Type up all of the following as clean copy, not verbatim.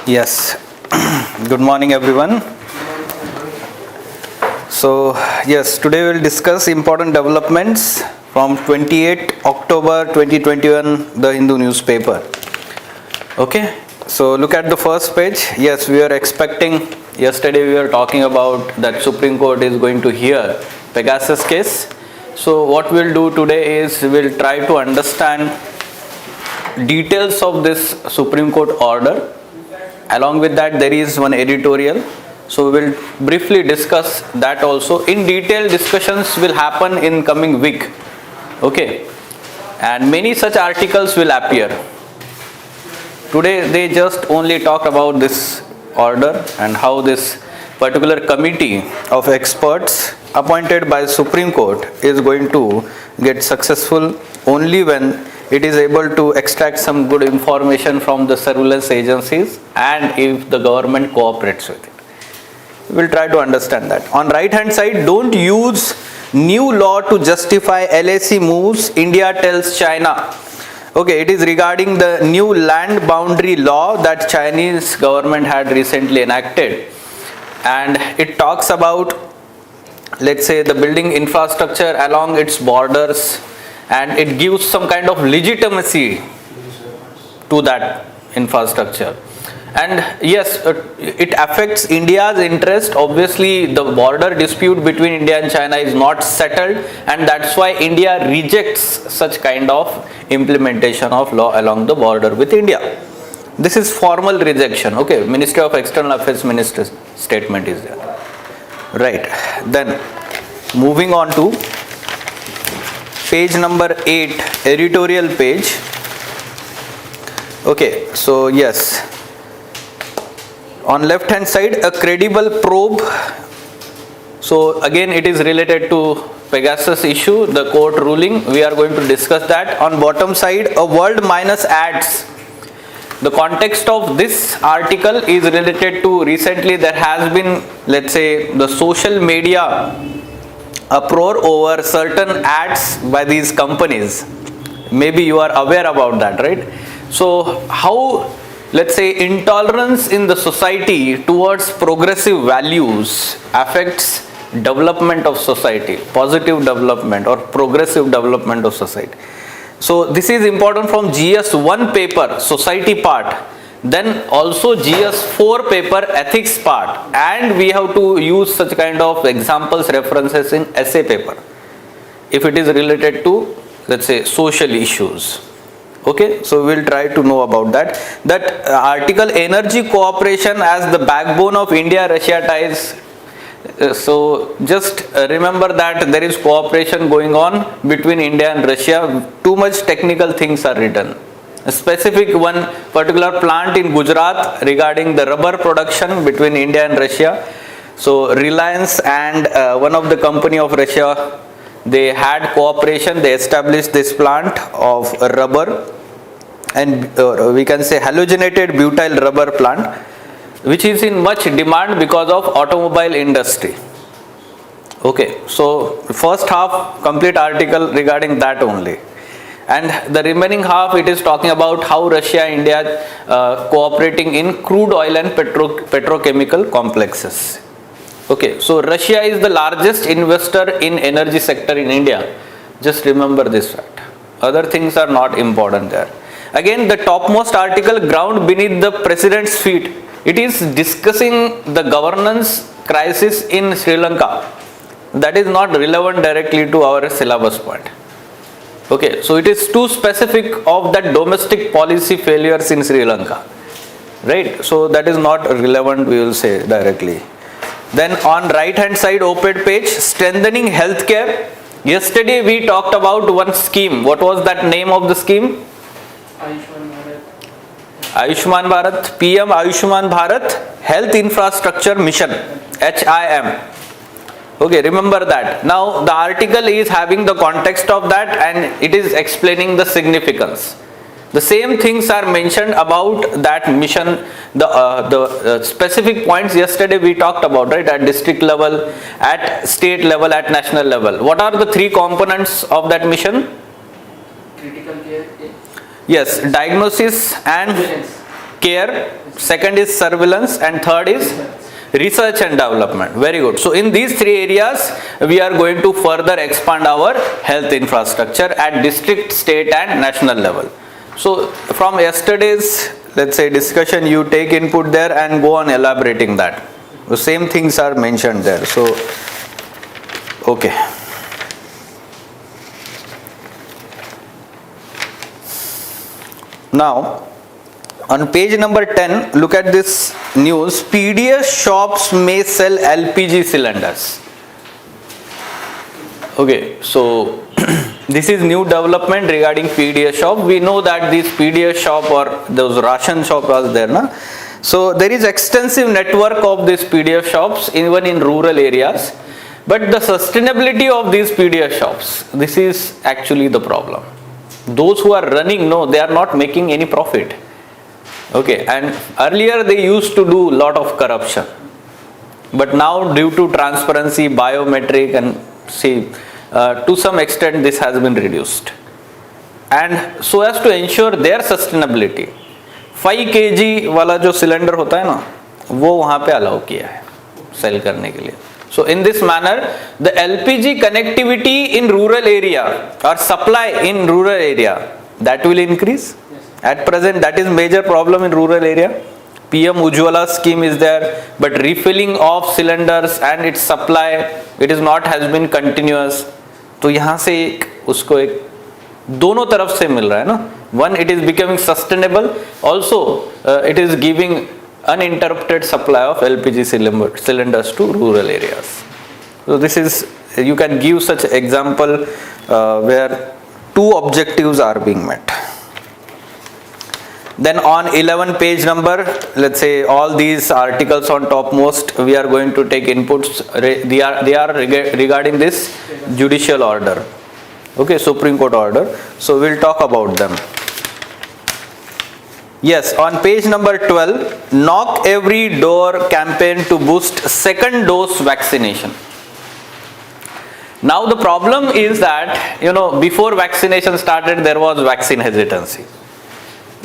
Yes. Good morning, everyone. So, yes, today we will discuss important developments from 28 October 2021, the Hindu newspaper. Okay. So, look at the first page. Yes, we are expecting, yesterday we were talking about that Supreme Court is going to hear Pegasus case. So, what we'll do today is we'll try to understand details of this Supreme Court order. Along with that, there is one editorial. So we will briefly discuss that also. In detail, discussions will happen in coming week. Okay. And many such articles will appear. Today they just only talk about this order and how this particular committee of experts appointed by Supreme Court is going to get successful only when it is able to extract some good information from the surveillance agencies and if the government cooperates with it. We will try to understand that. On right hand side, don't use new law to justify LAC moves, India tells China. Okay, it is regarding the new land boundary law that Chinese government had recently enacted. And it talks about, let's say, the building infrastructure along its borders, and it gives some kind of legitimacy to that infrastructure. And yes, it affects India's interest. Obviously, the border dispute between India and China is not settled, and that's why India rejects such kind of implementation of law along the border with India. This is formal rejection. Okay, Ministry of External Affairs Minister's statement is there. Right. Then, moving on to page number 8, editorial page. Okay, so yes, on left hand side, a credible probe. So again, it is related to Pegasus issue, the court ruling. We are going to discuss that. On bottom side, a world minus ads. The context of this article is related to recently there has been, let's say, the social media uproar over certain ads by these companies. Maybe you are aware about that, right? So how, let's say, intolerance in the society towards progressive values affects development of society, positive development or progressive development of society. So this is important from GS1 paper, society part. Then also GS4 paper, ethics part, and we have to use such kind of examples, references in essay paper if it is related to, let's say, social issues. Okay, so we will try to know about that. That article, energy cooperation as the backbone of India-Russia ties. So just remember that there is cooperation going on between India and Russia. Too much technical things are written. A specific one particular plant in Gujarat regarding the rubber production between India and Russia. So Reliance and one of the company of Russia, they had cooperation. They established this plant of rubber, and we can say halogenated butyl rubber plant, which is in much demand because of automobile industry. Okay, so first half complete article regarding that only. And the remaining half, it is talking about how Russia and India cooperating in crude oil and petrochemical complexes. Okay, so Russia is the largest investor in energy sector in India. Just remember this fact. Other things are not important there. Again, the topmost article, ground beneath the president's feet. It is discussing the governance crisis in Sri Lanka. That is not relevant directly to our syllabus point. Okay, so it is too specific of that domestic policy failures in Sri Lanka, right? So that is not relevant, we will say directly. Then on right hand side, op-ed page, strengthening healthcare. Yesterday we talked about one scheme. What was that name of the scheme? Ayushman Bharat, PM Ayushman Bharat Health Infrastructure Mission, HIM. Okay, remember that. Now the article is having the context of that and it is explaining the significance. The same things are mentioned about that mission, the specific points yesterday we talked about, right, at district level, at state level, at national level. What are the three components of that mission? Critical care. Yes, diagnosis and care, second is surveillance, and third is research and development. Very good. So in these three areas, we are going to further expand our health infrastructure at district, state and national level. So from yesterday's, let's say, discussion, you take input there and go on elaborating that. The same things are mentioned there. So, okay. Now, on page number 10, look at this news. PDS shops may sell LPG cylinders. Okay, so this is new development regarding PDS shop. We know that this PDS shop or those ration shop was there, na? So there is extensive network of these PDS shops even in rural areas. But the sustainability of these PDS shops, this is actually the problem. Those who are running, no, they are not making any profit. Okay, and earlier they used to do lot of corruption. But now due to transparency, biometric and see, to some extent this has been reduced. And so as to ensure their sustainability, 5 kg वाला जो cylinder होता है ना, वो वहाँ पे allow किया है सेल करने के लिए. So in this manner, the LPG connectivity in rural area or supply in rural area, that will increase. At present, that is major problem in rural area. PM Ujjwala scheme is there, but refilling of cylinders and its supply, it is not has been continuous. तो यहाँ से उसको एक दोनों तरफ से मिल रहा है ना. One, it is becoming sustainable. Also, it is giving uninterrupted supply of LPG cylinders to rural areas. So this is, you can give such example where two objectives are being met. Then on 11 page number, let's say all these articles on topmost, we are going to take inputs. They are regarding this judicial order. Okay, Supreme Court order. So we'll talk about them. Yes, on page number 12, knock every door campaign to boost second dose vaccination. Now the problem is that, before vaccination started, there was vaccine hesitancy.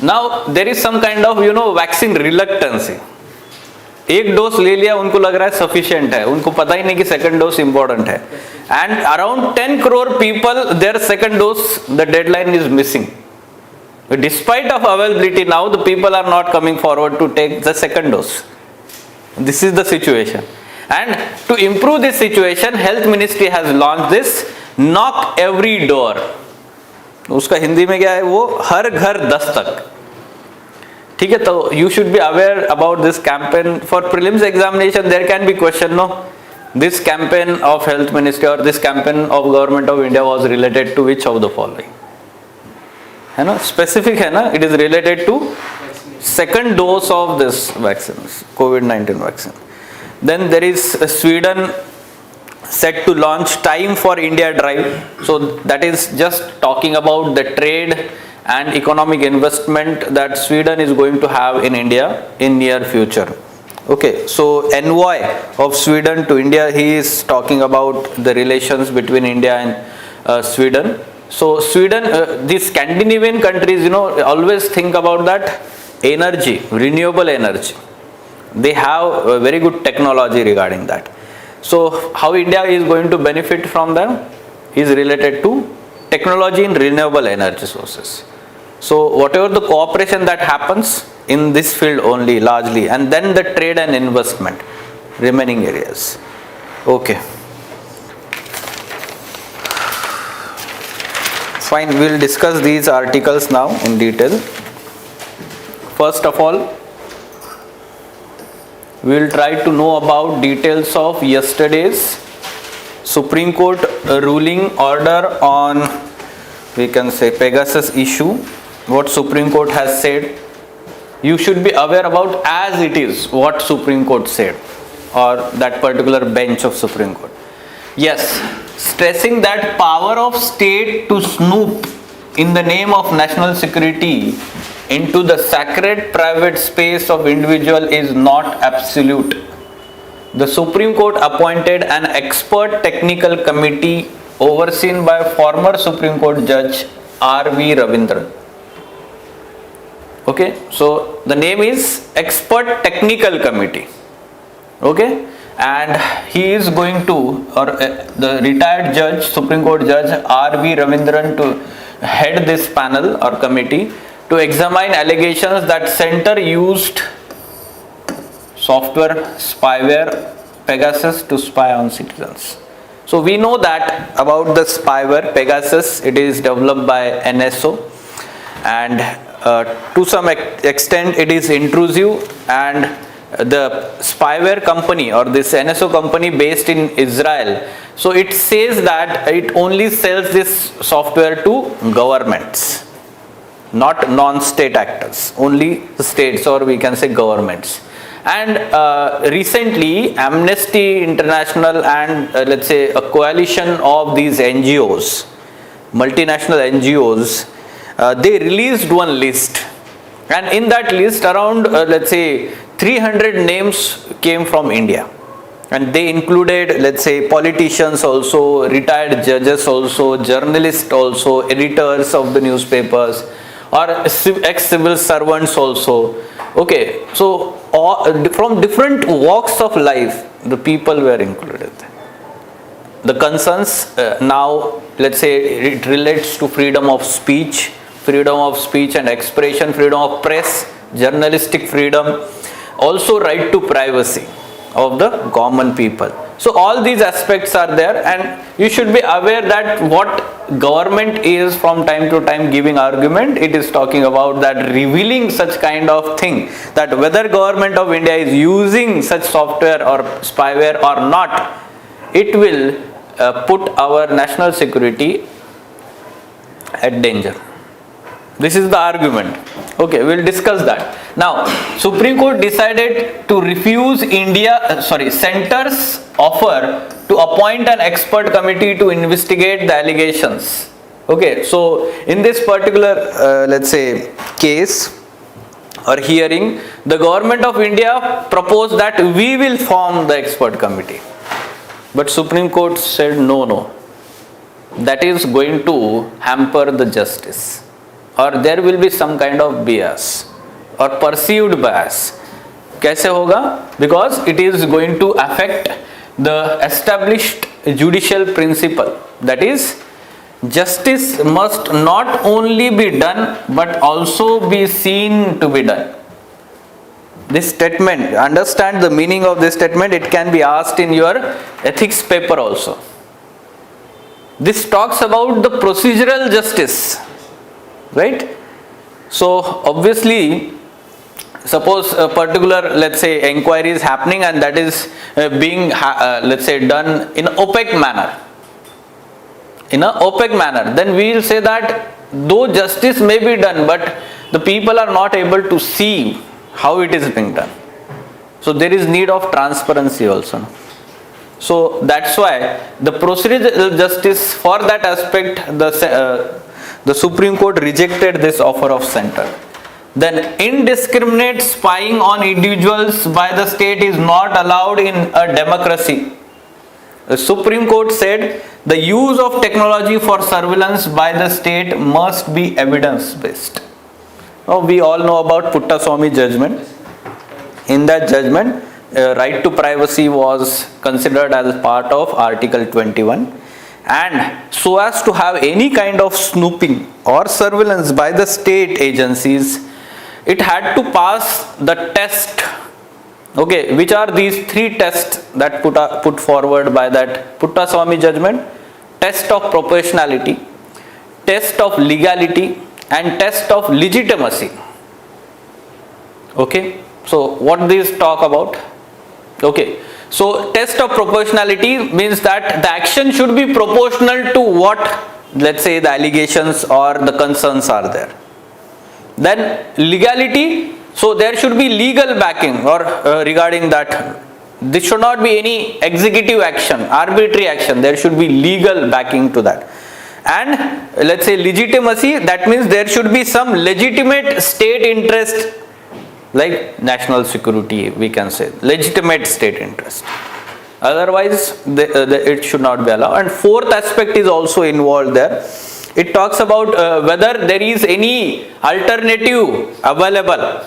Now there is some kind of, vaccine reluctancy. एक dose ले लिया, उनको लग रहा है sufficient है, उनको पता ही नहीं कि सेकंड डोज इंपॉर्टेंट है. And around 10 crore people, their second dose, the deadline is missing. Despite of availability, now the people are not coming forward to take the second dose. This is the situation. And to improve this situation, Health Ministry has launched this knock every door. उसका हिंदी में क्या है वो, हर घर दस्तक. ठीक है, तो you should be aware about this campaign. For prelims examination, there can be question, no, this campaign of Health Ministry or this campaign of Government of India was related to which of the following? है ना, specific है ना, it is related to second dose of this vaccine, COVID-19 vaccine. Then there is Sweden set to launch Time for India drive. So that is just talking about the trade and economic investment that Sweden is going to have in India in near future. Okay, so envoy of Sweden to India, he is talking about the relations between India and Sweden. So Sweden, these Scandinavian countries, always think about that energy, renewable energy. They have a very good technology regarding that. So how India is going to benefit from them is related to technology in renewable energy sources. So whatever the cooperation that happens in this field only largely, and then the trade and investment, remaining areas. Okay. Fine, we will discuss these articles now in detail. First of all, we will try to know about details of yesterday's Supreme Court ruling order on, we can say, Pegasus issue. What Supreme Court has said, you should be aware about as it is what Supreme Court said, or that particular bench of Supreme Court. Yes, stressing that power of state to snoop in the name of national security into the sacred private space of individual is not absolute. The Supreme Court appointed an expert technical committee overseen by former Supreme Court Judge R.V. Ravindran. Okay, so the name is Expert Technical Committee. Okay, and he is going to, or the retired judge, Supreme Court Judge R.V. Ravindran, to head this panel or committee to examine allegations that center used software spyware Pegasus to spy on citizens. So we know that about the spyware Pegasus, it is developed by NSO, and to some extent it is intrusive, and the spyware company or this NSO company based in Israel, so it says that it only sells this software to governments, not non-state actors, only the states, or we can say governments. And recently Amnesty International and let's say a coalition of these NGOs, multinational NGOs, they released one list, and in that list around let's say 300 names came from India, and they included, let's say, politicians also, retired judges also, journalists also, editors of the newspapers, or ex-civil servants also. Okay, so from different walks of life, the people were included. The concerns now, let's say, it relates to freedom of speech and expression, freedom of press, journalistic freedom, also right to privacy of the common people. So all these aspects are there, and you should be aware that what government is from time to time giving argument, it is talking about that revealing such kind of thing, that whether government of India is using such software or spyware or not, it will put our national security at danger. This is the argument. Okay, we'll discuss that. Now, Supreme Court decided to refuse Centre's offer to appoint an expert committee to investigate the allegations. Okay, so in this particular, let's say, case or hearing, the government of India proposed that we will form the expert committee. But Supreme Court said no. That is going to hamper the justice, or there will be some kind of bias or perceived bias. कैसे होगा? Because it is going to affect the established judicial principle, that is, justice must not only be done but also be seen to be done. This statement, understand the meaning of this statement, it can be asked in your ethics paper also. This talks about the procedural justice, right? So obviously, suppose a particular, let's say, inquiry is happening and that is being let's say done in an opaque manner, then we will say that though justice may be done, but the people are not able to see how it is being done. So there is need of transparency also. So that's why the procedural justice, for that aspect, the Supreme Court rejected this offer of Centre. Then indiscriminate spying on individuals by the state is not allowed in a democracy. The Supreme Court said the use of technology for surveillance by the state must be evidence based. Now we all know about Puttaswamy judgment. In that judgment, right to privacy was considered as part of Article 21, and so as to have any kind of snooping or surveillance by the state agencies, it had to pass the test. Okay, which are these three tests that put forward by that Puttaswamy judgment? Test of proportionality, test of legality, and test of legitimacy. Okay, so what these talk about? Okay, so test of proportionality means that the action should be proportional to what, let's say, the allegations or the concerns are there. Then legality, so there should be legal backing or regarding that. This should not be any executive action, arbitrary action. There should be legal backing to that. And let's say legitimacy, that means there should be some legitimate state interest, like national security, we can say, legitimate state interest. Otherwise, it should not be allowed. And fourth aspect is also involved there. It talks about whether there is any alternative available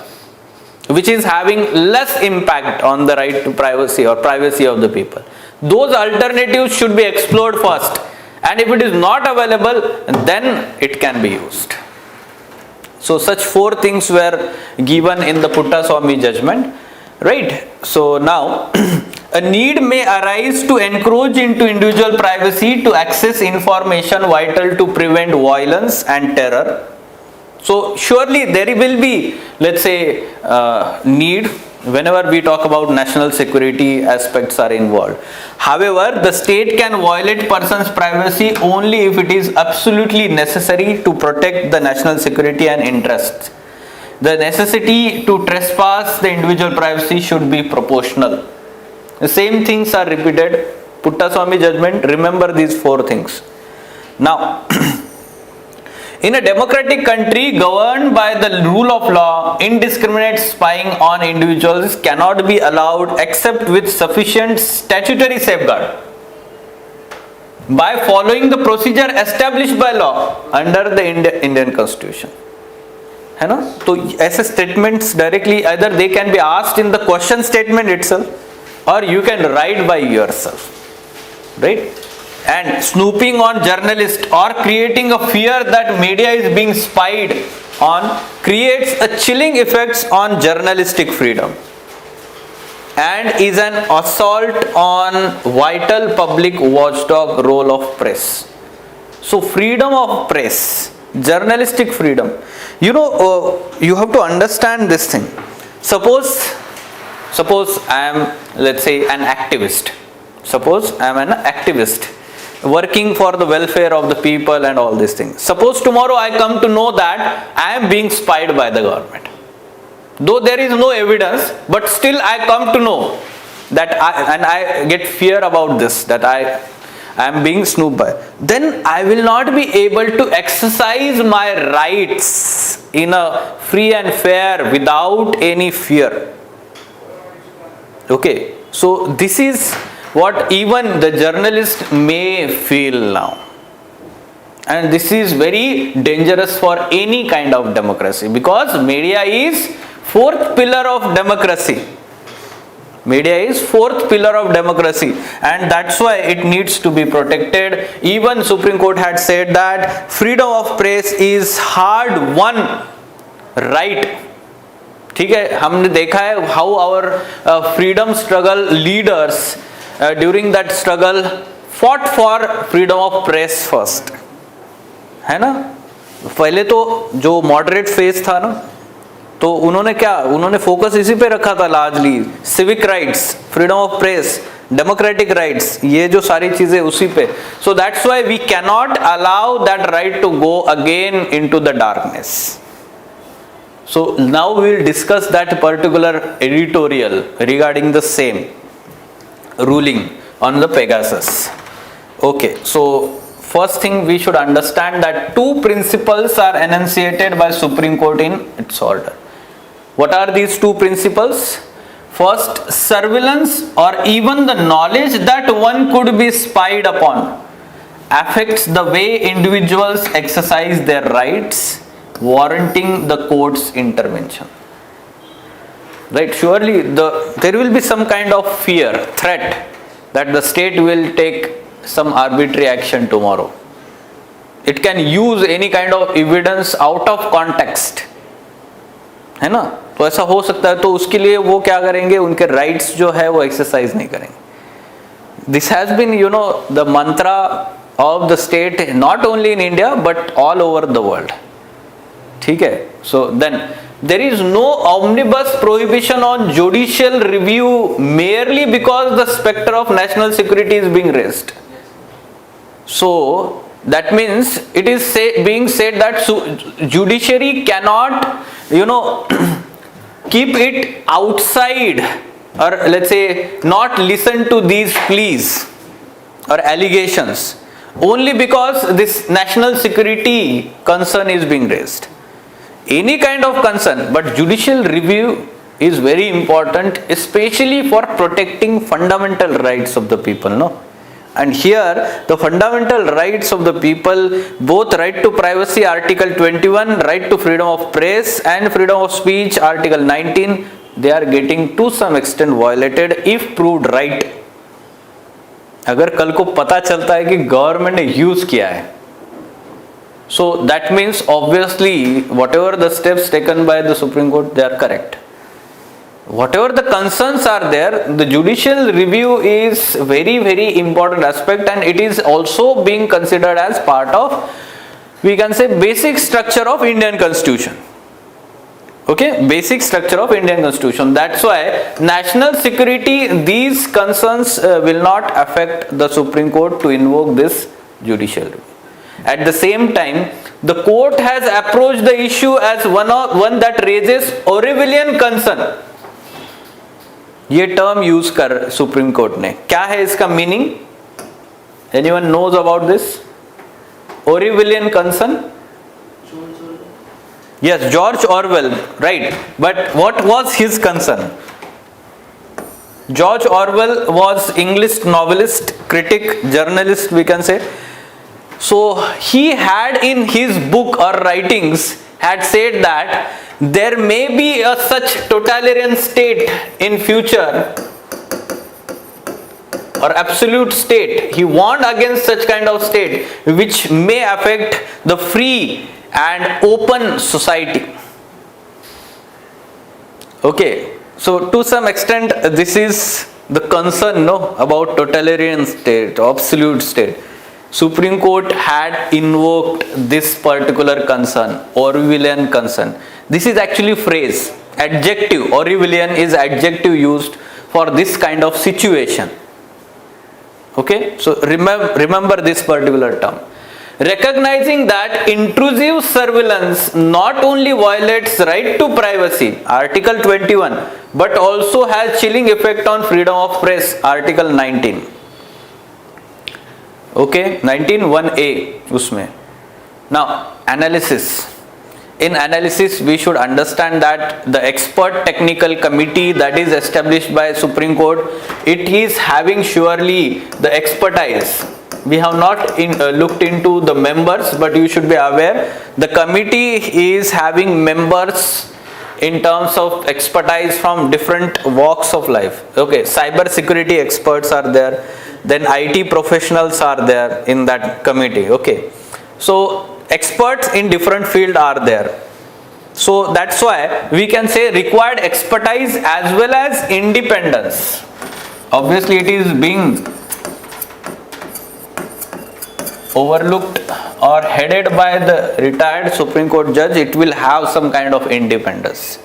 which is having less impact on the right to privacy or privacy of the people. Those alternatives should be explored first, and if it is not available, then it can be used. So such 4 things were given in the Puttaswamy judgment, right? So now a need may arise to encroach into individual privacy to access information vital to prevent violence and terror. So surely there will be, let's say, need whenever we talk about national security aspects are involved. However, the state can violate person's privacy only if it is absolutely necessary to protect the national security and interests. The necessity to trespass the individual privacy should be proportional. The same things are repeated. Puttaswamy judgment, remember these 4 things. Now, in a democratic country governed by the rule of law, indiscriminate spying on individuals cannot be allowed except with sufficient statutory safeguard by following the procedure established by law under the Indian Constitution. है ना? तो ऐसे statements directly either they can be asked in the question statement itself or you can write by yourself, right? And snooping on journalists or creating a fear that media is being spied on creates a chilling effects on journalistic freedom and is an assault on vital public watchdog role of press. So freedom of press, journalistic freedom, you have to understand this thing. Suppose I am, let's say, an activist. Suppose I am an activist working for the welfare of the people and all these things. Suppose tomorrow I come to know that I am being spied by the government. Though there is no evidence, but still I come to know that I get fear about this, that I am being snooped by. Then I will not be able to exercise my rights in a free and fair without any fear. Okay, so this is what even the journalist may feel now. And this is very dangerous for any kind of democracy because media is 4th pillar of democracy. Media is 4th pillar of democracy and that's why it needs to be protected. Even Supreme Court had said that freedom of press is hard won right. ठीक है, हमने देखा है how our freedom struggle leaders during that struggle fought for freedom of press first, है ना? पहले तो जो moderate phase था ना, तो उन्होंने फोकस इसी पे रखा था largely, civic rights, freedom of press, democratic rights, ये जो सारी चीजें उसी पे. So that's why we can not allow that right to go again into the darkness. So now we will discuss that particular editorial regarding the same ruling on the Pegasus. Okay, so first thing we should understand that 2 principles are enunciated by Supreme Court in its order. What are these 2 principles? First, surveillance or even the knowledge that one could be spied upon affects the way individuals exercise their rights, warranting the court's intervention. Right? Surely there will be some kind of fear, threat that the state will take some arbitrary action tomorrow. It can use any kind of evidence out of context, है ना? तो ऐसा हो सकता है, तो उसके लिए वो क्या करेंगे, उनके rights जो है वो exercise नहीं करेंगे. This has been, the mantra of the state not only in India but all over the world. ठीक है? So then there is no omnibus prohibition on judicial review merely because the specter of national security is being raised. So that means it is being said that judiciary cannot, keep it outside, or let's say not listen to these pleas or allegations only because this national security concern is being raised. Any kind of concern, but judicial review is very important, especially for protecting fundamental rights of the people, no? And here the fundamental rights of the people, both right to privacy Article 21, right to freedom of press and freedom of speech Article 19, they are getting to some extent violated if proved right. अगर कल को पता चलता है कि government ने use किया है, so that means obviously whatever the steps taken by the Supreme Court, they are correct. Whatever the concerns are there, the judicial review is very, very important aspect, and it is also being considered as part of, we can say, basic structure of Indian Constitution. Okay, basic structure of Indian Constitution. That's why national security, these concerns will not affect the Supreme Court to invoke this judicial review. At the same time, the court has approached the issue as one that raises Orwellian concern. ये term use कर supreme court ने, क्या है इसका meaning? Anyone knows about this? Orwellian concern? Yes, George Orwell, right. But what was his concern? George Orwell was English novelist, critic, journalist, we can say. So he had in his book or writings had said that there may be a such totalitarian state in future or absolute state. He warned against such kind of state which may affect the free and open society. Okay, so to some extent this is the concern, no, about totalitarian state, absolute state. Supreme Court had invoked this particular concern, Orwellian concern. This is actually phrase, adjective. Orwellian is adjective used for this kind of situation. Okay, so remember this particular term. Recognizing that intrusive surveillance not only violates right to privacy, Article 21, but also has chilling effect on freedom of press, Article 19. Okay, 19(1)(a) उसमें. Now, analysis. In analysis, we should understand that the expert technical committee that is established by Supreme Court, it is having surely the expertise. We have not looked into the members, but you should be aware the committee is having members in terms of expertise from different walks of life. Okay, cyber security experts are there, then IT professionals are there in that committee. Okay, so experts in different field are there. So that's why we can say required expertise as well as independence. Obviously it is being overlooked or headed by the retired Supreme Court judge, it will have some kind of independence,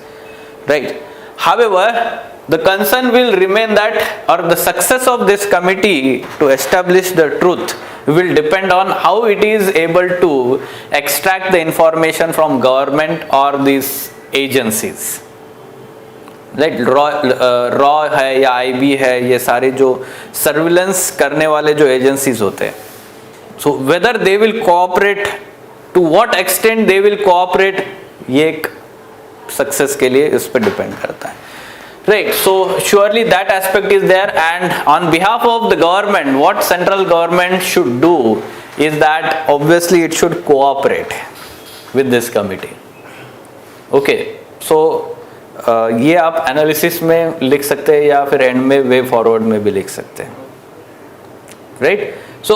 right? However, the concern will remain that, or the success of this committee to establish the truth will depend on how it is able to extract the information from government or these agencies. Like raw है या IB है, ये सारे जो surveillance करने वाले जो agencies होते हैं, so whether they will cooperate, to what extent they will cooperate, ये एक सक्सेस के लिए इस पर डिपेंड करता है. Right, so surely that aspect is there, and on behalf of the government, what central government should do is that obviously it should cooperate with this committee. Okay, so ये आप analysis में लिख सकते हैं या फिर एंड में way forward में भी लिख सकते हैं. Right, so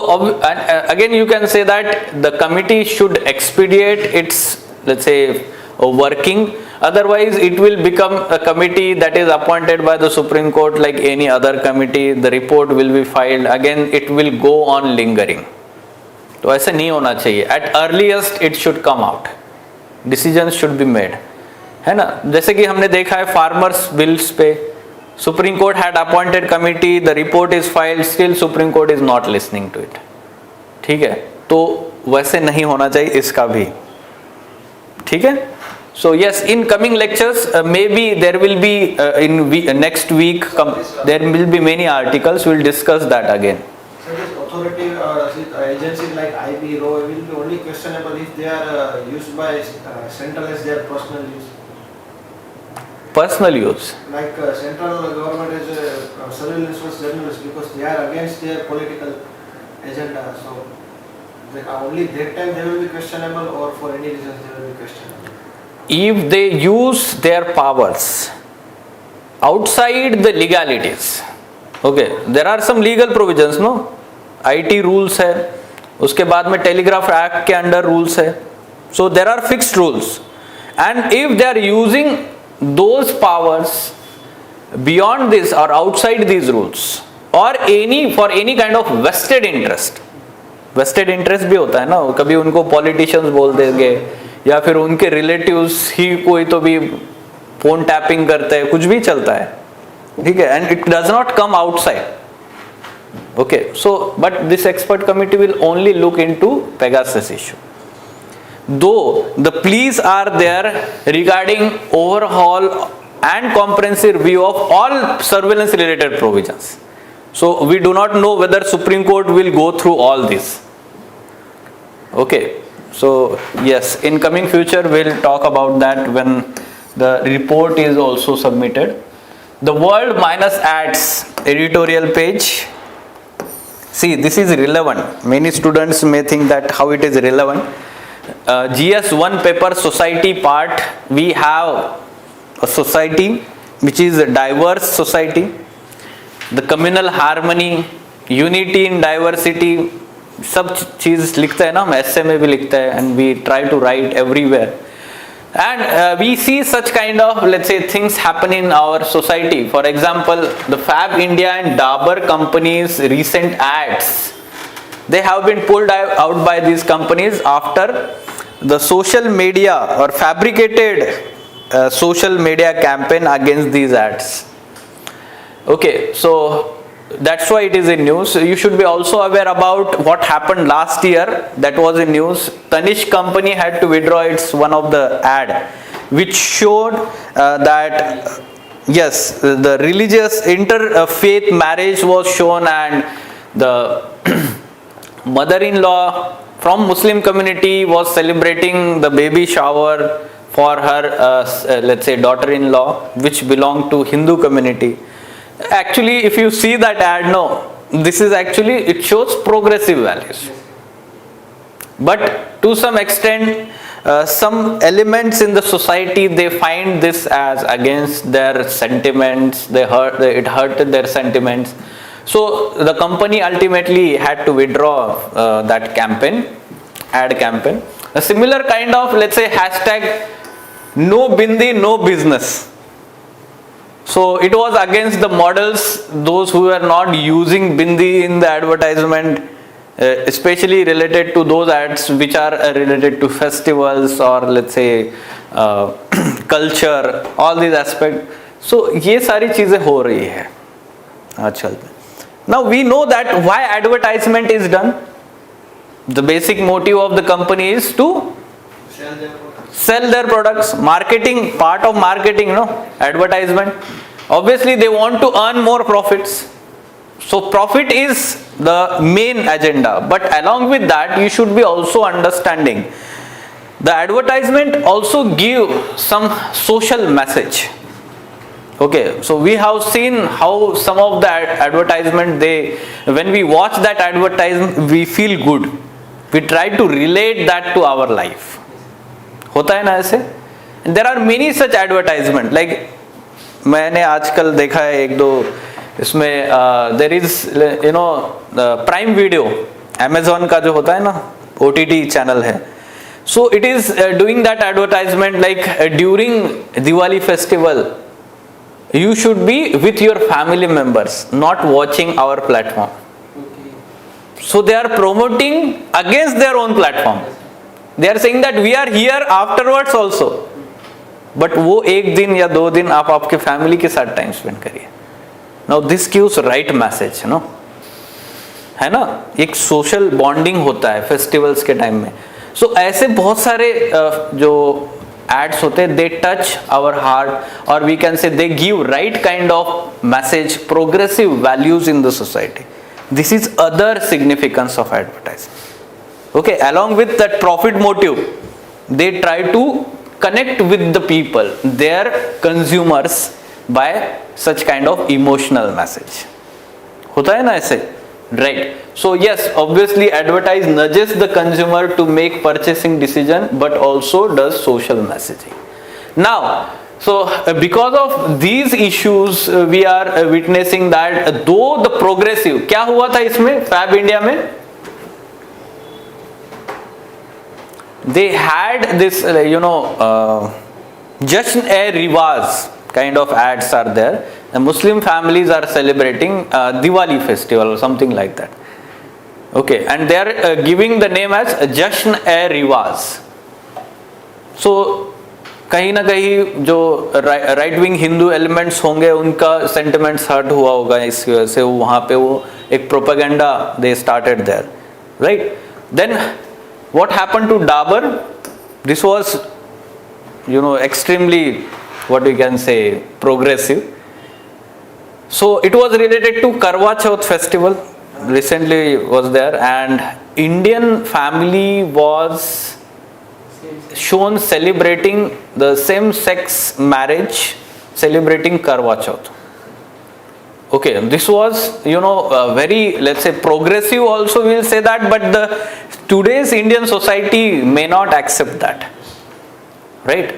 again you can say that the committee should expedite its, let's say, working. Otherwise it will become a committee that is appointed by the Supreme Court like any other committee. The report will be filed, again it will go on lingering. तो ऐसा नहीं होना चाहिए. At earliest it should come out, decisions should be made, है ना. जैसे कि हमने देखा है फार्मर्स बिल्स पे, Supreme Court had appointed committee, the report is filed, still Supreme Court is not listening to it. ठीक है, तो वैसे नहीं होना चाहिए इसका भी. ठीक है. So yes, in coming lectures, maybe there will be next week there will be many articles. We'll discuss that again. So this authority agencies like IB, RO will be only questionable if they are used by central as their personal use. Personal use. Like central government is surveillance for journalists because they are against their political agenda. So only that time they will be questionable, or for any reason they will be questionable. If they use their powers outside the legalities, okay, there are some legal provisions, no? IT rules है, उसके बाद में telegraph act के under rules है. So there are fixed rules, and if they are using those powers beyond this or outside these rules, or for any kind of vested interest भी होता है ना, कभी उनको पॉलिटिशियंस बोल देंगे या फिर उनके रिलेटिव्स ही कोई तो भी फोन टैपिंग करते हैं, कुछ भी चलता है, ठीक है, and it does not come outside. Okay, so but this expert committee will only look into Pegasus issue. Though the pleas are there regarding overhaul and comprehensive review of all surveillance related provisions. So we do not know whether Supreme Court will go through all this. Okay, so yes, in coming future we'll talk about that when the report is also submitted. The world minus ads editorial page. See, this is relevant. Many students may think that how it is relevant. GS1 paper society part, we have a society which is a diverse society. The communal harmony, unity in diversity, सब चीज लिखते हैं ना, हम essay में भी लिखते हैं, and we try to write everywhere. And we see such kind of, let's say, things happen in our society. For example, the Fab India and Dabur companies' recent ads, they have been pulled out by these companies after the social media or fabricated social media campaign against these ads. Okay, so that's why it is in news. You should be also aware about what happened last year. That was in news. Tanishq company had to withdraw its one of the ad, which showed that yes, the religious interfaith marriage was shown, and the mother-in-law from Muslim community was celebrating the baby shower for her let's say daughter-in-law, which belonged to Hindu community. Actually, if you see that ad, no, this is actually, it shows progressive values, but to some extent some elements in the society, they find this as against their sentiments, it hurted their sentiments. So the company ultimately had to withdraw that campaign, ad campaign. A similar kind of, let's say, hashtag no bindi no business. So it was against the models, those who were not using bindi in the advertisement, especially related to those ads which are related to festivals or let's say culture, all these aspects. So ये सारी चीजें हो रही है आजकल. Now we know that why advertisement is done. The basic motive of the company is to sell their products. Marketing, part of marketing, no, advertisement. Obviously they want to earn more profits, so profit is the main agenda, but along with that you should be also understanding the advertisement also give some social message. Okay, so we have seen how some of the advertisement, when we watch that advertisement we feel good, we try to relate that to our life. होता है ना ऐसे. There are many such advertisement, like मैंने आजकल देखा है एक दो इसमें there is you know prime video, Amazon का जो होता है ना OTT चैनल है. So it is doing that advertisement like during Diwali festival you should be with your family members, not watching our platform. So they are promoting against their own platform. They are saying that we are here afterwards also, but वो एक दिन या 2 दिन आप आपके family के साथ time spend करिए. Now this gives right message, you know, है ना, एक सोशल बॉन्डिंग होता है फेस्टिवल्स के टाइम में. सो ऐसे बहुत सारे जो एड्स होते हैं, दे टच आवर हार्ट, और we can say they give right kind of message, progressive values in the society. This is other significance of advertising. Okay, along with that profit motive, they try to connect with the people, their consumers, by such kind of emotional message. होता है ना ऐसे. Right. So yes, obviously advertise nudges the consumer to make purchasing decision, but also does social messaging. Now, so because of these issues, we are witnessing that though the progressive, क्या हुआ था इसमें fab India में? They had this, Jasn-e-Riwaz kind of ads are there. The Muslim families are celebrating Diwali festival or something like that. Okay, and they are giving the name as Jasn-e-Riwaz. So कहीं ना कहीं जो right wing Hindu elements होंगे उनका sentiments hurt हुआ होगा इसकी वजह से वहाँ पे वो एक propaganda they started there, right. Then what happened to Dabur? This was extremely, what we can say, progressive. So it was related to Karwa Chauth festival, recently was there, and Indian family was shown celebrating the same sex marriage, celebrating Karwa Chauth. Okay, this was very, let's say, progressive also, we'll say that, but the today's Indian society may not accept that, right?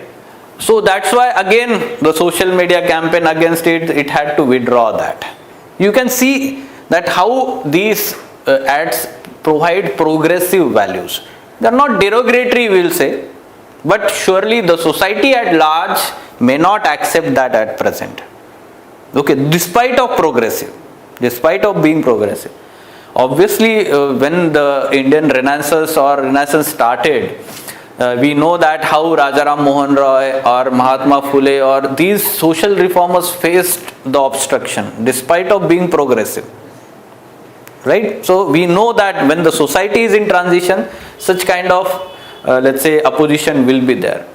So that's why again the social media campaign against it had to withdraw that. You can see that how these ads provide progressive values. They are not derogatory, we'll say, but surely the society at large may not accept that at present. Okay, despite of being progressive. Obviously, when the Indian Renaissance started, we know that how Rajaram Mohan Roy or Mahatma Phule or these social reformers faced the obstruction despite of being progressive, right? So we know that when the society is in transition, such kind of let's say opposition will be there.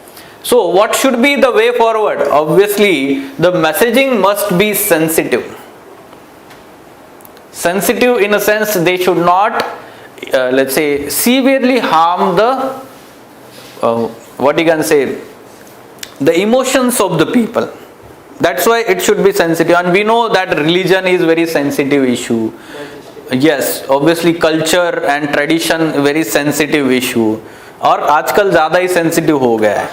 So what should be the way forward? Obviously the messaging must be sensitive in a sense. They should not let's say severely harm the what you can say, the emotions of the people. That's why it should be sensitive, and we know that religion is very sensitive issue. Yes, obviously culture and tradition very sensitive issue, और आजकल ज़्यादा ही sensitive हो गया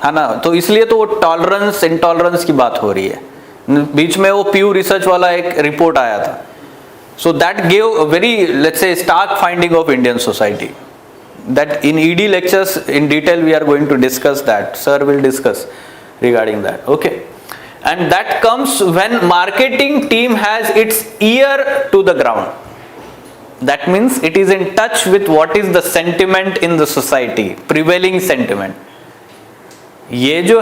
है ना. तो इसलिए तो वो टॉलरेंस इंटॉलरेंस की बात हो रही है. बीच में वो प्यू रिसर्च वाला एक रिपोर्ट आया था. So that gave a very, let's say, stark finding of Indian society. That in ED lectures in detail we are going to discuss that. Sir will discuss regarding that. Okay. And that comes when marketing team has its ear to the ground. That means it is in touch with what is the sentiment in the society, prevailing sentiment. ये जो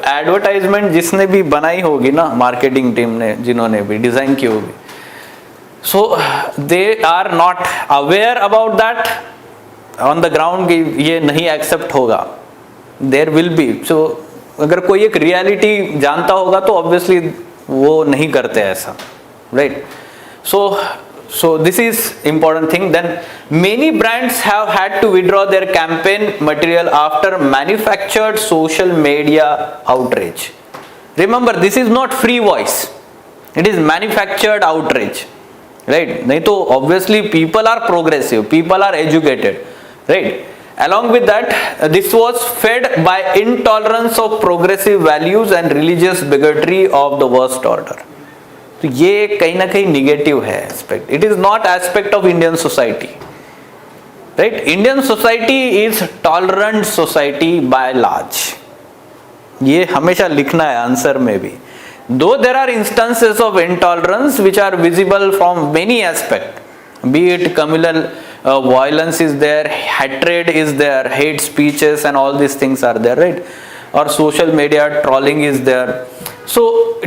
advertisement जिसने भी बनाई होगी ना, marketing team ने, जिन्होंने भी डिजाइन की होगी, so they are not aware about that on the ground कि ये नहीं एक्सेप्ट होगा. There will be, so अगर कोई एक रियलिटी जानता होगा तो ऑब्वियसली वो नहीं करते ऐसा, right. So this is important thing. Then many brands have had to withdraw their campaign material after manufactured social media outrage. Remember, this is not free voice, it is manufactured outrage, right? नहीं तो obviously people are progressive, people are educated, right? Along with that, this was fed by intolerance of progressive values and religious bigotry of the worst order. तो ये कहीं ना कहीं negative है aspect. It is not aspect of Indian society, right. Indian society is tolerant society by large. ये हमेशा लिखना है आंसर में भी. Though there are instances of intolerance which are visible from many aspect, be it communal violence is there, hatred is there, hate speeches and all these things are there, right? Or social media trolling is there. So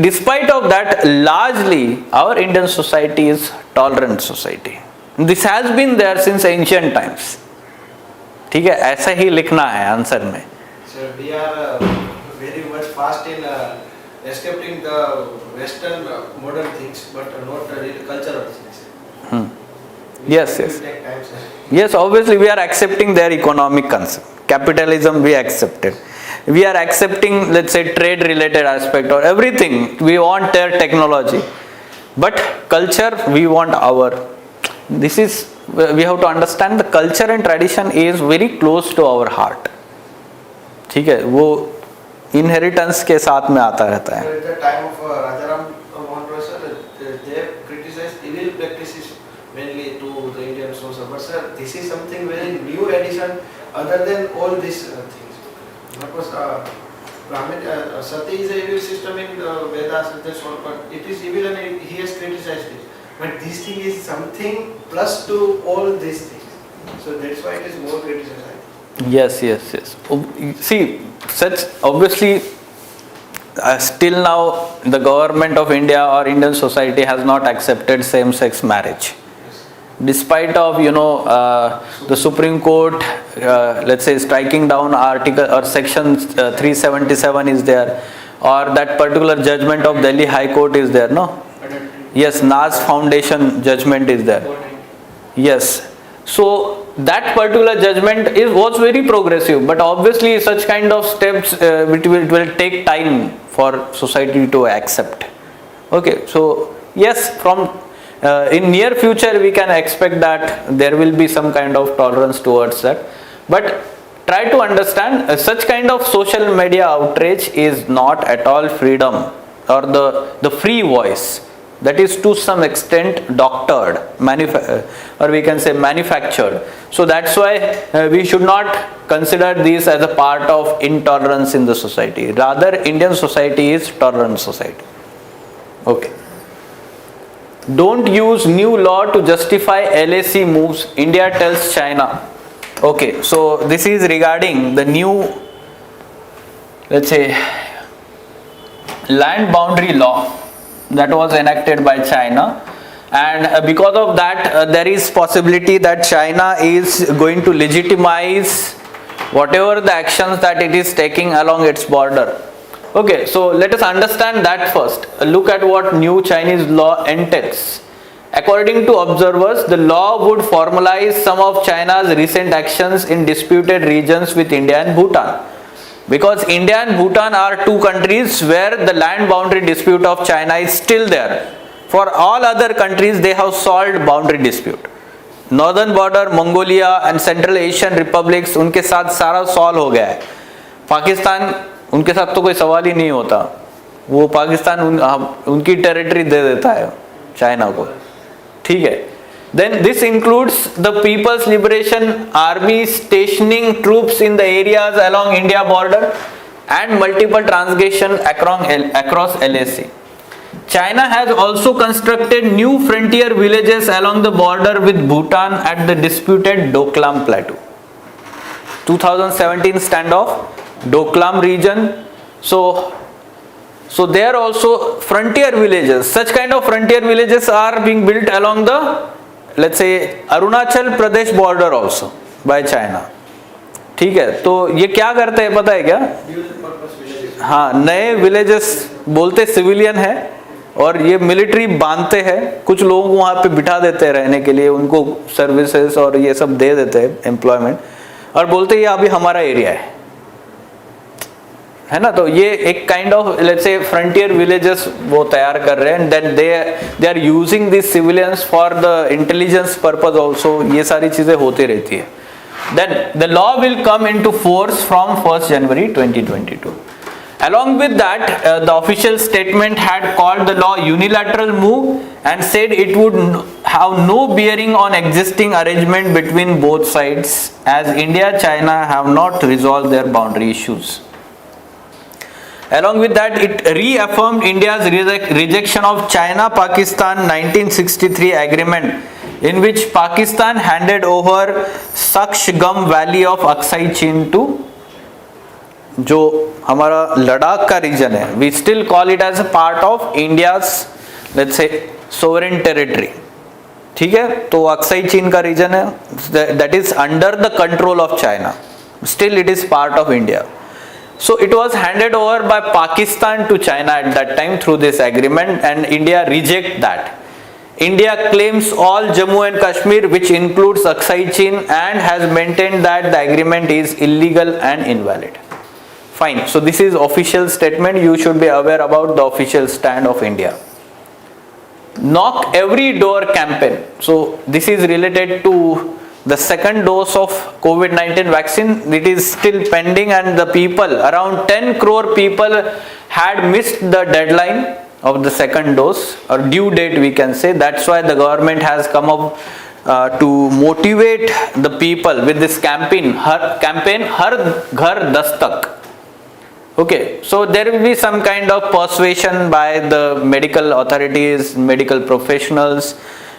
despite of that, largely our Indian society is tolerant society. This has been there since ancient times. ठीक है, ऐसा ही लिखना है answer में. Sir, we are very much fast in accepting the Western modern things, but not real cultural things. Yes. Yes, obviously we are accepting their economic concept. Capitalism we accepted. We are accepting, let's say, trade related aspect or everything. We want their technology. But culture we want our. This is, we have to understand the culture and tradition is very close to our heart. ठीक है, वो inheritance के साथ में आता रहता है. At the time of Rajaram Mohan Roy sir, they criticized evil practices mainly to the Indian social. But sir, this is something very new addition other than all these things. What was Brahmin, Sati is a evil system in Vedas, that's all, but it is evil and he has criticized it. But this thing is something plus to all these things. So that's why it is more criticized. Yes. See, such obviously still now the government of India or Indian society has not accepted same-sex marriage. Despite of the Supreme Court let's say striking down article or section 377 is there, or that particular judgment of Delhi High Court is there, no? Yes, Nas Foundation judgment is there. Yes. So that particular judgment was very progressive, but obviously such kind of steps it will take time for society to accept. Okay, so yes, from in near future we can expect that there will be some kind of tolerance towards that, but try to understand such kind of social media outrage is not at all freedom or the free voice. That is to some extent doctored, or we can say manufactured. So that's why we should not consider this as a part of intolerance in the society. Rather, Indian society is tolerant society. Okay. Don't use new law to justify LAC moves, India tells China. Okay, so this is regarding the new, let's say, land boundary law that was enacted by China, and because of that there is possibility that China is going to legitimize whatever the actions that it is taking along its border. Okay, so let us understand that first. Look at what new Chinese law entails. According to observers, the law would formalize some of China's recent actions in disputed regions with India and Bhutan. Because India and Bhutan are two countries where the land boundary dispute of China is still there. For all other countries, they have solved boundary dispute. Northern border, Mongolia and Central Asian republics, उनके साथ सारा solve हो गया है. पाकिस्तान, उनके साथ तो कोई सवाल ही नहीं होता. वो पाकिस्तान उनकी टेरिटरी दे देता है चाइना को. ठीक है. Then this includes the People's Liberation Army stationing troops in the areas along India border and multiple transgression across LAC. China has also constructed new frontier villages along the border with Bhutan at the disputed Doklam Plateau. 2017 standoff, Doklam region. So there are also frontier villages. Such kind of frontier villages are being built along the, let's say, Arunachal Pradesh border also by China. ठीक है, तो ये क्या करते हैं पता है क्या? हाँ, नए विलेजेस बोलते सिविलियन है और ये मिलिट्री बांधते हैं, कुछ लोगों को वहाँ पे बिठा देते हैं रहने के लिए, उनको सर्विसेज और ये सब दे देते हैं एम्प्लॉयमेंट, और बोलते हैं ये अभी हमारा एरिया है ना. तो ये एक kind of let's say frontier villages वो तैयार कर रहे हैं, then they are using this civilians for the intelligence purpose also. ये सारी चीजें होती रहती है. Then the law will come into force from 1st January 2022. Along with that, the official statement had called the law unilateral move and said it would have no bearing on existing arrangement between both sides, as India and China have not resolved their boundary issues. Along with that, it reaffirmed India's rejection of China-Pakistan 1963 agreement, in which Pakistan handed over Sakshgam Valley of Aksai Chin to जो हमारा लद्दाख का region है. We still call it as a part of India's let's say sovereign territory. ठीक है, तो अक्साई चीन का region है, that is under the control of China. Still it is part of India. So it was handed over by Pakistan to China at that time through this agreement, and India reject that. India claims all Jammu and Kashmir, which includes Aksai Chin, and has maintained that the agreement is illegal and invalid. Fine. So this is official statement. You should be aware about the official stand of India. knock every door campaign. So this is related to the second dose of COVID-19 vaccine. It is still pending, and the people, around 10 crore people had missed the deadline of the second dose, or due date we can say. That's why the government has come up to motivate the people with this campaign, Har Ghar Dastak. Okay, so there will be some kind of persuasion by the medical authorities, medical professionals,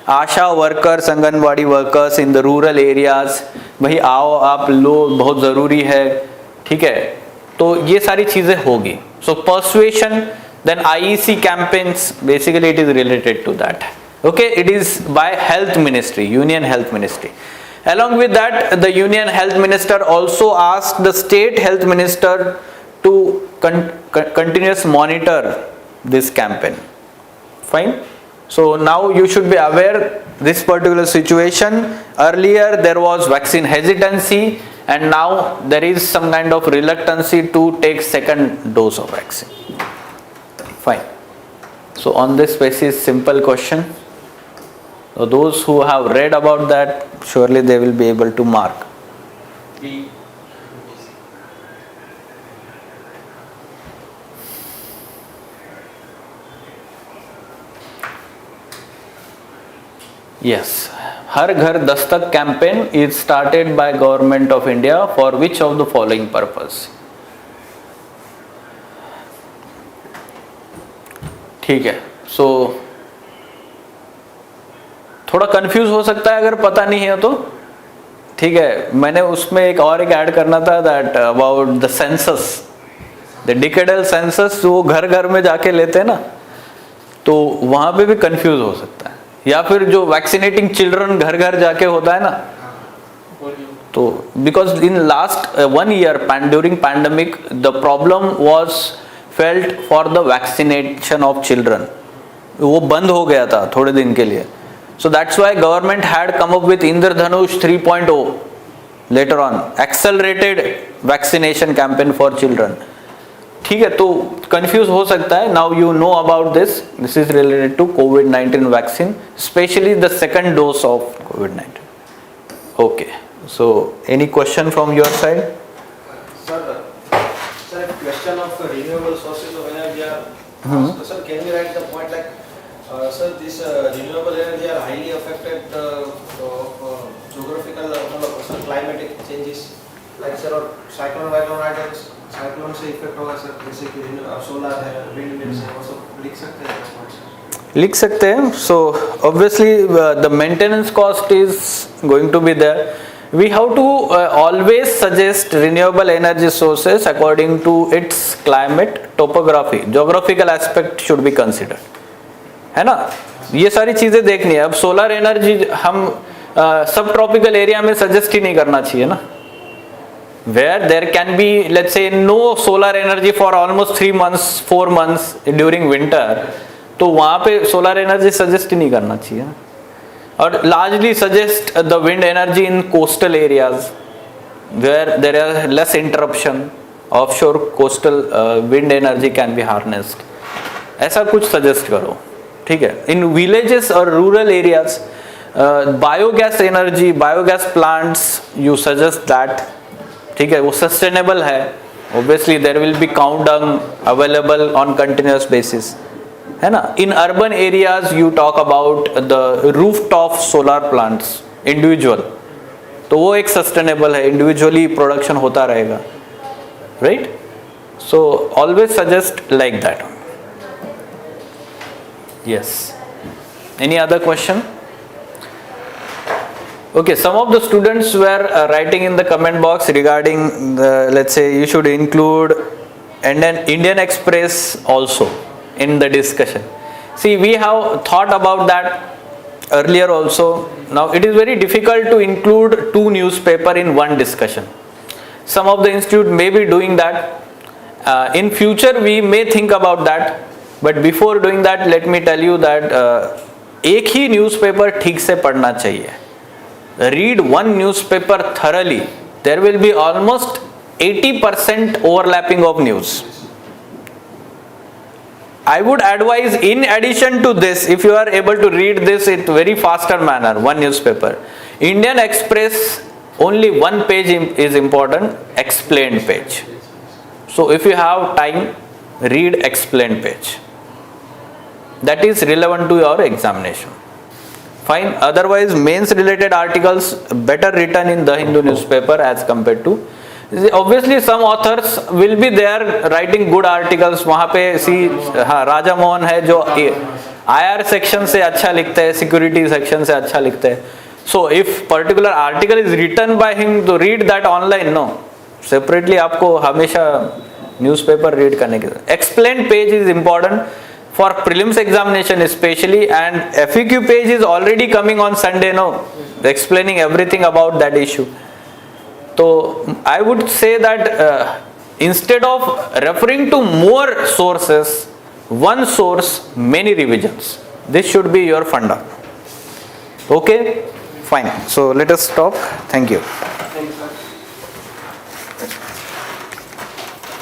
Asha workers, anganwadi workers in the rural areas, भाई आओ आप लो, बहुत ज़रूरी है, ठीक है. तो ये सारी चीज़ें होगी. So persuasion, then IEC campaigns, basically it is related to that. Okay, it is by health ministry, union health ministry. Along with that, the union health minister also asked the state health minister to continuous monitor this campaign. Fine. So now you should be aware this particular situation. Earlier there was vaccine hesitancy, and now there is some kind of reluctancy to take second dose of vaccine. Fine. So on this basis, simple question. So those who have read about that, surely they will be able to mark. Yes, Har Ghar Dastak campaign is started by Government of India for which of the following purpose? ठीक है. So थोड़ा confuse हो सकता है अगर पता नहीं है तो, ठीक है. मैंने उसमें एक ऐड करना था, that about the census, the decadal census, जो घर घर में जाके लेते हैं ना, तो वहां पे भी कंफ्यूज हो सकता है. या फिर जो वैक्सीनेटिंग चिल्ड्रन घर घर जाके होता है ना, तो because in last 1 year during pandemic the problem was felt for the vaccination of children. वो बंद हो गया था थोड़े दिन के लिए. So that's why government had come up with Indradhanush 3.0 later on, accelerated vaccination campaign for children. ठीक है, तो कंफ्यूज हो सकता है. Now you know about this. This is related to COVID-19 vaccine, especially the second dose of COVID-19. Okay. So any question from your side? Sir, question of renewable sources of energy are asked. Sir, can you write the point like, sir, this renewable energy are highly affected of geographical climatic changes, like sir, और cyclone से effect होगा sir, जैसे कि solar है, wind mills है, वो सब लिख सकते हैं. लिख सकते हैं. So obviously the maintenance cost is going to be there. We have to always suggest renewable energy sources according to its climate, topography, geographical aspect should be considered. है ना, ये सारी चीजें देखनी है. अब सोलर एनर्जी हम सब ट्रॉपिकल एरिया में सजेस्ट ही नहीं करना चाहिए ना, where there can be let's say no solar energy for almost 3 months 4 months during winter, तो वहां पे सोलर एनर्जी सजेस्ट ही नहीं करना चाहिए. और largely suggest the wind energy in coastal areas where there are less interruption. Offshore coastal wind energy can be harnessed. ऐसा कुछ सजेस्ट करो, ठीक है. इन विलेजेस और rural areas biogas energy, biogas plants you suggest that, ठीक है, वो sustainable है. Obviously there will be cow dung available on continuous basis, है ना. In urban areas you talk about the roof top solar plants individual, तो वो एक sustainable है, इंडिविजुअली प्रोडक्शन होता रहेगा, right. So always suggest like that. Yes. Any other question? Okay, some of the students were writing in the comment box regarding the, let's say you should include and then Indian Express also in the discussion. See, we have thought about that earlier also. Now it is very difficult to include 2 newspapers in one discussion. Some of the institute may be doing that. In future we may think about that. But before doing that let me tell you that एक ही newspaper ठीक से पढ़ना चाहिए. Read one newspaper thoroughly. There will be almost 80% overlapping of news. I would advise, in addition to this, if you are able to read this in very faster manner, one newspaper, Indian Express, only one page is important, explained page. So if you have time, read explained page. That is relevant to your examination. Fine. Otherwise, mains related articles better written in the Hindu newspaper as compared to. Obviously, some authors will be there writing good articles. वहाँ पे हाँ राजा मोहन है जो IR section से अच्छा लिखते हैं, security section से अच्छा लिखते हैं. So if particular article is written by him, to read that online, no. Separately आपको हमेशा newspaper read करने की. Explained page is important for prelims examination especially, and FAQ page is already coming on Sunday, no, explaining everything about that issue. So I would say that instead of referring to more sources, one source, many revisions. This should be your funda. Okay, fine. So let us stop. Thank you. Thanks, sir.